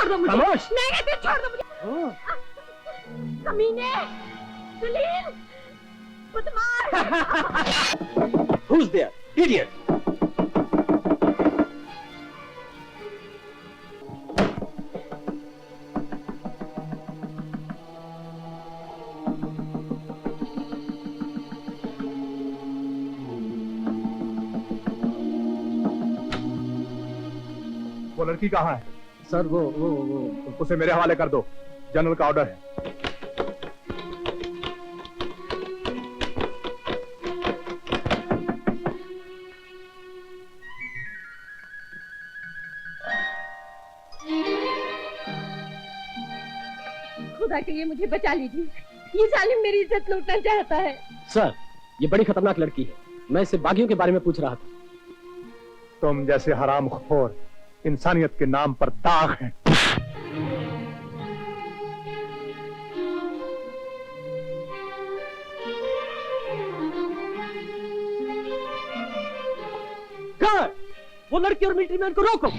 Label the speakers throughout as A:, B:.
A: छोड़ दो मुझे।
B: खामोश।
A: नहीं कहते छोड़ दो मुझे। कमीने, सुलील, बदमाश।
B: Who's there? Idiot!
C: वो लड़की कहाँ है?
B: सर वो
C: उसे मेरे हवाले कर दो, जनरल का ऑर्डर है।
A: खुदा के लिए मुझे बचा लीजिए, ये जालिम मेरी इज्जत लूटना चाहता है।
B: सर, ये बड़ी खतरनाक लड़की है। मैं इससे बागियों के बारे में पूछ रहा था।
C: तुम जैसे हरामखोर इंसानियत के नाम पर दाग हैं।
B: गार्ड, वो लड़की और मिलिट्री मैन को रोको।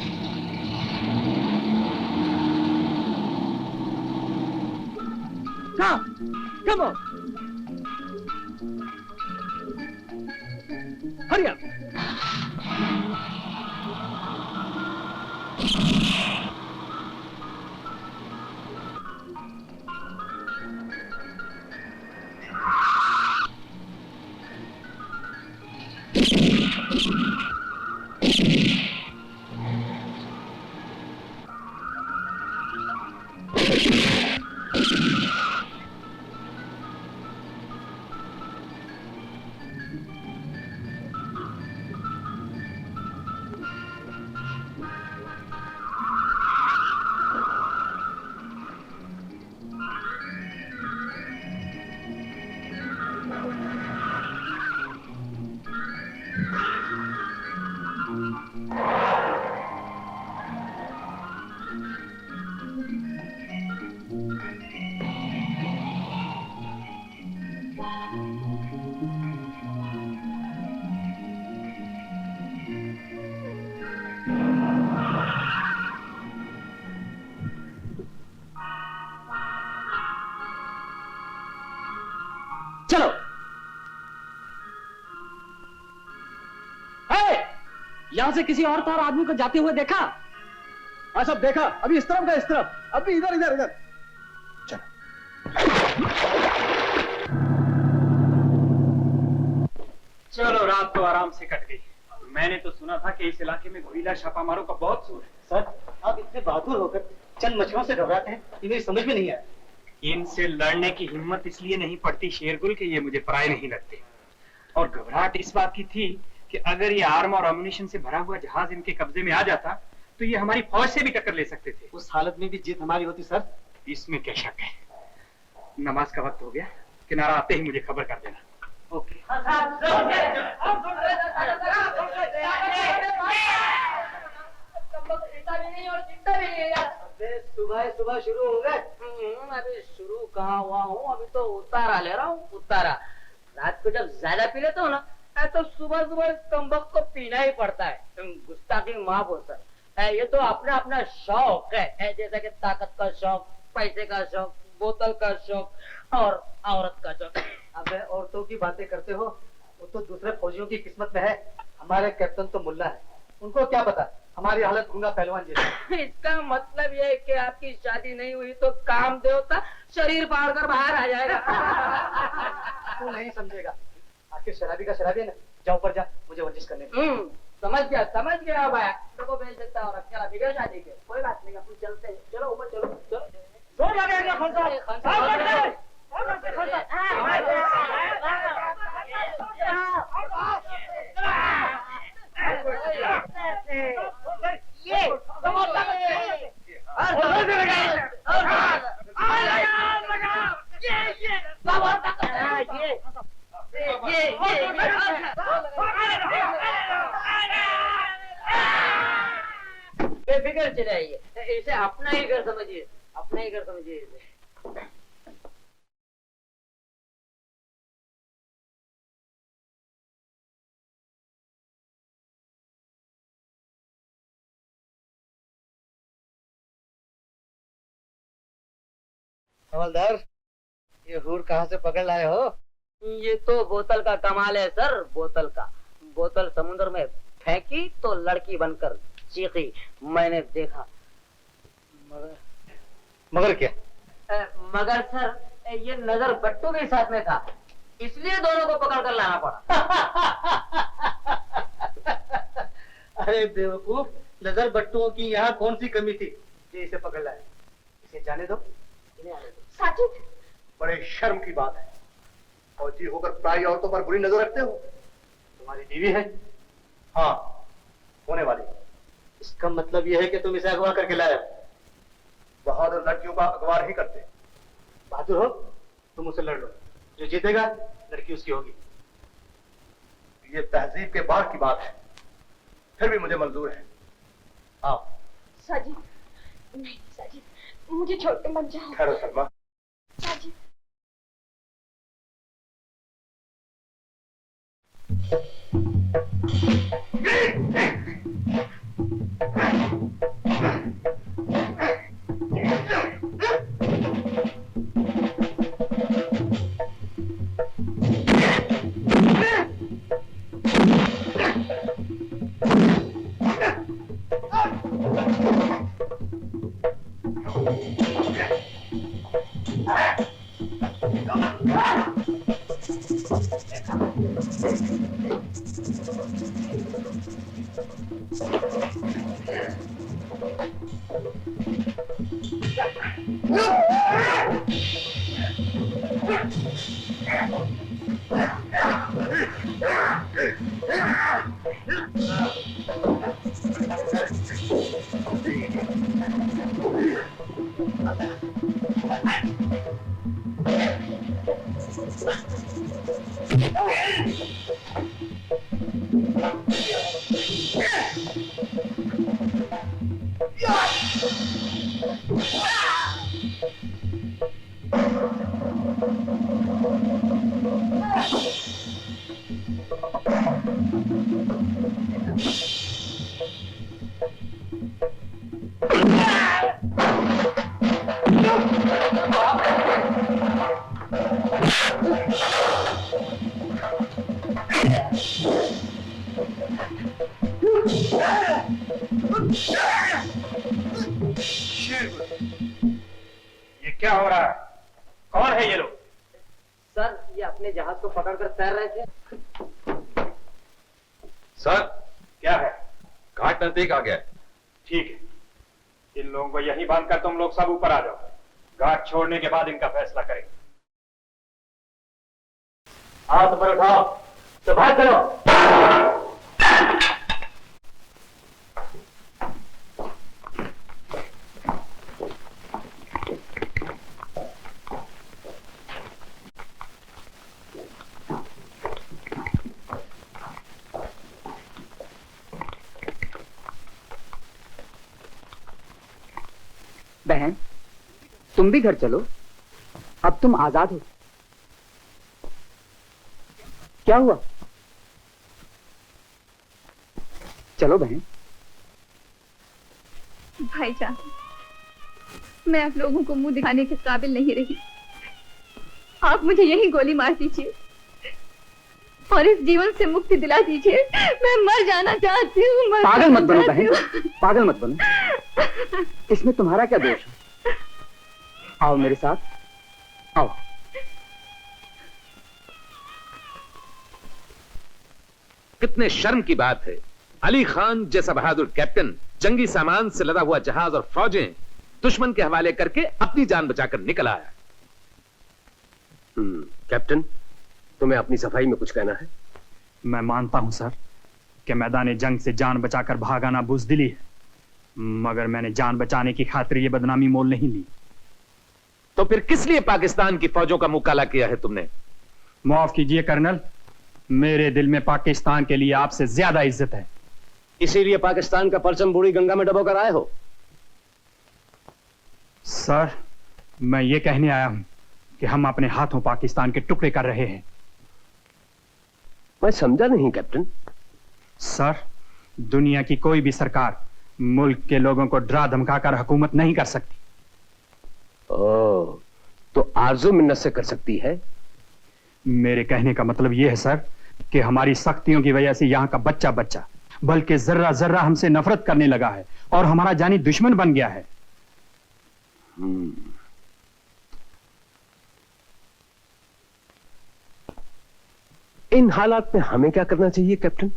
B: Come on. Hurry up. चलो। यहां से किसी औरत और आदमी को जाते हुए देखा?
C: हाँ सब देखा, अभी इस तरफ गए, इस तरफ, अभी इधर इधर इधर। चलो।
D: चलो, रात तो आराम से कट गई। मैंने तो सुना था कि इस इलाके में गुरीला छापामारों का बहुत जोर है।
E: सर, आप इतने बहादुर होकर चंद मछुआरों से घबराते हैं, ये मेरी समझ में नहीं आया।
D: इनसे लड़ने की हिम्मत इसलिए नहीं पड़ती शेरगुल के ये मुझे पराये नहीं लगते। और घबराहट इस बात की थी कि अगर ये आर्म और अम्युनिशन से भरा हुआ जहाज इनके कब्जे में आ जाता तो ये हमारी फौज से भी टक्कर ले सकते थे।
E: उस हालत में भी जीत हमारी होती सर।
D: इसमें क्या शक है। नमाज का वक्त हो गया, किनारा आते ही मुझे खबर कर देना। ओके।
E: सुबह सुबह शुरू हो गए।
F: अभी शुरू कहाँ हुआ हूँ, अभी तो उतारा ले रहा हूँ, उतारा। रात को जब ज्यादा पी लेता हूँ ना, तो सुबह सुबह कम्बक को पीना ही पड़ता है। गुस्ताखी माफ हो सर। ये तो अपना अपना शौक है, जैसा कि ताकत का शौक, पैसे का शौक, बोतल का शौक और औरत का शौक।
E: अबे औरतों की बातें करते हो, वो तो दूसरे फौजियों की किस्मत में है। हमारे कैप्टन तो मुल्ला है, उनको क्या पता हमारी हालत गूंगा पहलवान जैसी।
F: इसका मतलब ये है कि आपकी शादी नहीं हुई तो काम देवता शरीर फाड़ कर बाहर आ जाएगा।
E: तू नहीं समझेगा, आखिर शराबी का शराबी है ना। जाओ ऊपर जा, मुझे वर्जिश करने दे।
F: समझ गया भाई। तो भेज देता हूँ, क्या बिगड़ शादी के, कोई बात नहीं, अपन चलते हैं। चलो ऊपर चलो, चलो।
E: जोर लगेगा खंसा।
F: बेफिक्र चलाइए, इसे अपना ही घर समझिए, अपना ही घर समझिए इसे।
E: हवलदार, ये हूर कहाँ से पकड़ लाए हो?
F: ये तो बोतल का कमाल है सर, बोतल का। बोतल समुद्र में फेंकी तो लड़की बनकर चीखी, मैंने देखा।
E: मगर क्या?
F: मगर सर ये नजर बट्टू के साथ में था, इसलिए दोनों को पकड़ कर लाना पड़ा।
E: अरे बेवकूफ, नजर बट्टुओं की यहाँ कौन सी कमी थी जे इसे पकड़ लाए? इसे जाने दो, इन्हें आने दो।
A: साजिद,
C: बड़े शर्म की बात है, फौजी होकर पराई औरतों पर बुरी नजर रखते हो।
E: तुम्हारी बीवी है?
C: हाँ, होने वाली।
E: इसका मतलब यह है कि तुम इसे अगवा करके लाए हो।
C: बहादुर लड़कियों का अगवा नहीं करते।
E: बहादुर हो तुम उसे लड़ लो, जो जीतेगा लड़की उसकी होगी।
C: ये तहजीब के बाहर की बात है, फिर भी मुझे मंजूर है। आओ।
A: साजिद, नहीं साजिद, मुझे छोड़ के मत जाओ।
C: ठहरो सलमा।
A: साजिद,
D: ये क्या हो रहा है? कौन है ये लोग?
F: सर ये अपने जहाज को पकड़कर तैर रहे थे।
G: सर,
D: क्या है?
G: घाट नजदीक आ गया है।
D: ठीक है, इन लोगों को यहीं बांधकर तुम लोग सब ऊपर आ जाओ। घाट छोड़ने के बाद इनका फैसला करेंगे। हाथ ऊपर उठाओ, सफाई करो।
F: बहन, तुम भी घर चलो, अब तुम आजाद हो। क्या हुआ? चलो बहन।
A: भाईजान, मैं आप लोगों को मुंह दिखाने के काबिल नहीं रही। आप मुझे यही गोली मार दीजिए और इस जीवन से मुक्ति दिला दीजिए। मैं मर जाना चाहती हूँ।
F: पागल मत बनो बहन, पागल मत बनो। इसमें तुम्हारा क्या दोष है? आओ मेरे साथ, आओ।
G: कितने शर्म की बात है, अली खान जैसा बहादुर कैप्टन जंगी सामान से लदा हुआ जहाज और फौजें दुश्मन के हवाले करके अपनी जान बचाकर निकल आया।
B: कैप्टन, तुम्हें अपनी सफाई में कुछ कहना है?
D: मैं मानता हूं सर कि मैदान जंग से जान बचाकर भाग आना बुज़दिली है, मगर मैंने जान बचाने की खातिर यह बदनामी मोल नहीं ली।
G: तो फिर किस लिए पाकिस्तान की फौजों का मुकाला किया है तुमने?
D: माफ कीजिए कर्नल, मेरे दिल में पाकिस्तान के लिए आपसे ज्यादा इज्जत है।
B: इसीलिए पाकिस्तान का परचम बूढ़ी गंगा में डबो कर आए हो?
D: सर, मैं ये कहने आया हूं कि हम अपने हाथों पाकिस्तान के टुकड़े कर रहे हैं।
B: मैं समझा नहीं कैप्टन।
D: सर, दुनिया की कोई भी सरकार मुल्क के लोगों को डरा धमकाकर हुकूमत नहीं कर सकती।
B: ओह, तो आरजू मिन्नत से कर सकती है।
D: मेरे कहने का मतलब यह है सर कि हमारी सख्तियों की वजह से यहाँ का बच्चा बच्चा बल्कि जर्रा जर्रा हमसे नफरत करने लगा है और हमारा जानी दुश्मन बन गया है।
B: इन हालात में हमें क्या करना चाहिए कैप्टन?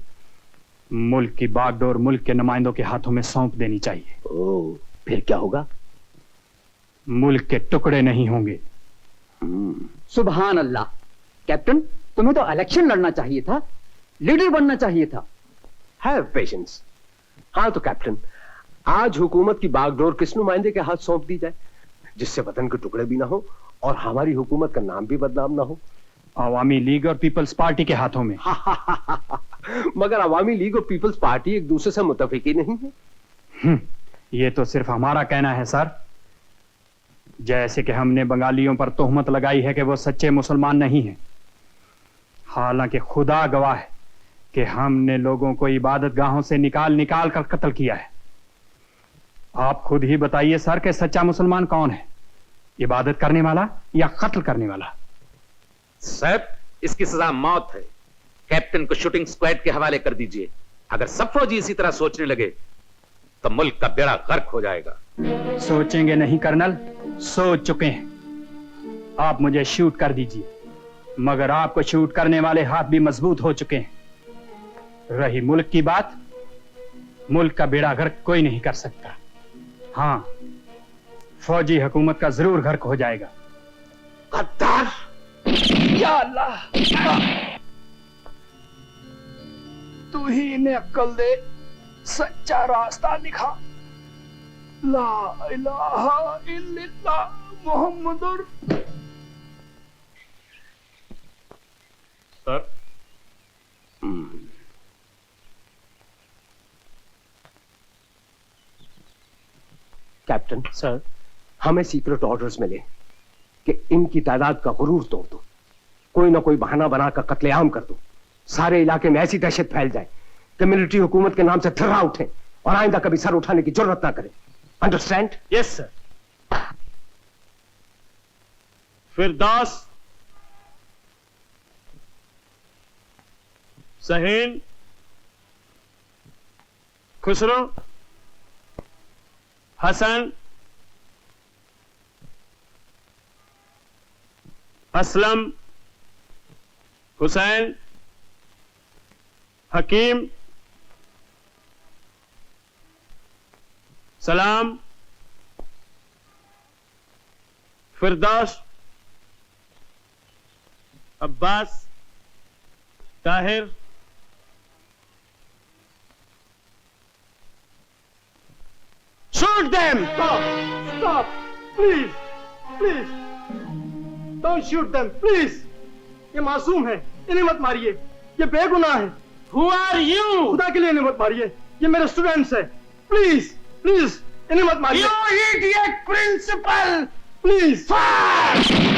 D: मुल्क की बागडोर मुल्क के नुमाइंदों के हाथों में सौंप देनी चाहिए।
B: ओह, फिर क्या होगा?
D: मुल्क के टुकड़े नहीं होंगे।
H: सुभान अल्लाह। कैप्टन, तुम्हें तो इलेक्शन लड़ना चाहिए था, लीडर बनना चाहिए था।
B: Have patience. हाँ तो कैप्टन, आज हुकूमत की बागडोर किस नुमाइंदे के हाथ सौंप दी जाए जिससे वतन के टुकड़े भी ना हो और हमारी हुकूमत का नाम भी बदनाम ना हो?
D: अवामी लीग और पीपल्स पार्टी के हाथों में।
B: मगर अवामी लीग और पीपल्स पार्टी एक दूसरे से मुत्तफिक ही नहीं है।
D: ये तो सिर्फ हमारा कहना है सर। जैसे कि हमने बंगालियों पर तोहमत लगाई है कि वो सच्चे मुसलमान नहीं हैं, हालांकि खुदा गवाह है कि हमने लोगों को इबादत गाहों से निकाल निकाल कर कत्ल किया है। आप खुद ही बताइए सर कि सच्चा मुसलमान कौन है, इबादत करने वाला या कत्ल करने वाला?
G: साहब, इसकी सजा मौत है। कैप्टन को शूटिंग स्क्वाड के हवाले कर दीजिए। अगर सब फौजी इसी तरह सोचने लगे तो मुल्क का बेड़ा गर्क हो जाएगा।
D: सोचेंगे नहीं कर्नल, सोच चुके हैं। आप मुझे शूट कर दीजिए, मगर आपको शूट करने वाले हाथ भी मजबूत हो चुके हैं। रही मुल्क की बात, मुल्क का बेड़ा गर्क कोई नहीं कर सकता। हाँ, फौजी हुकूमत का जरूर गर्क हो जाएगा।
B: गद्दार!
D: या अल्लाह, तू ही इन्हें अक्ल दे, सच्चा रास्ता दिखा। ला इलाहा इल्लल्लाह मुहम्मदुर। सर,
B: कैप्टन सर, हमें सीक्रेट ऑर्डर्स मिले कि इनकी तादाद का गुरूर तोड़ दो, कोई ना कोई बहाना बनाकर कत्लेआम कर दो, सारे इलाके में ऐसी दहशत फैल जाए कि मिलिट्री हुकूमत के नाम से थर्रा उठे और आइंदा कभी सर उठाने की जरूरत ना करे। Understand?
D: Yes sir. Firdaus, Shaheen, Khusro, Hasan, Aslam, Hussain, Hakim, Salam, Firdaus, Abbas, Tahir, shoot them! Stop! Please! Please! Don't shoot them! Please! ये मासूम है, इन्हें मत मारिए, ये बेगुनाह है। Who are you? खुदा के लिए इन्हें मत मारिए, ये मेरे स्टूडेंट्स हैं। Please! Please! इन्हें मत मारिए। You idiot principal! Please! Fire!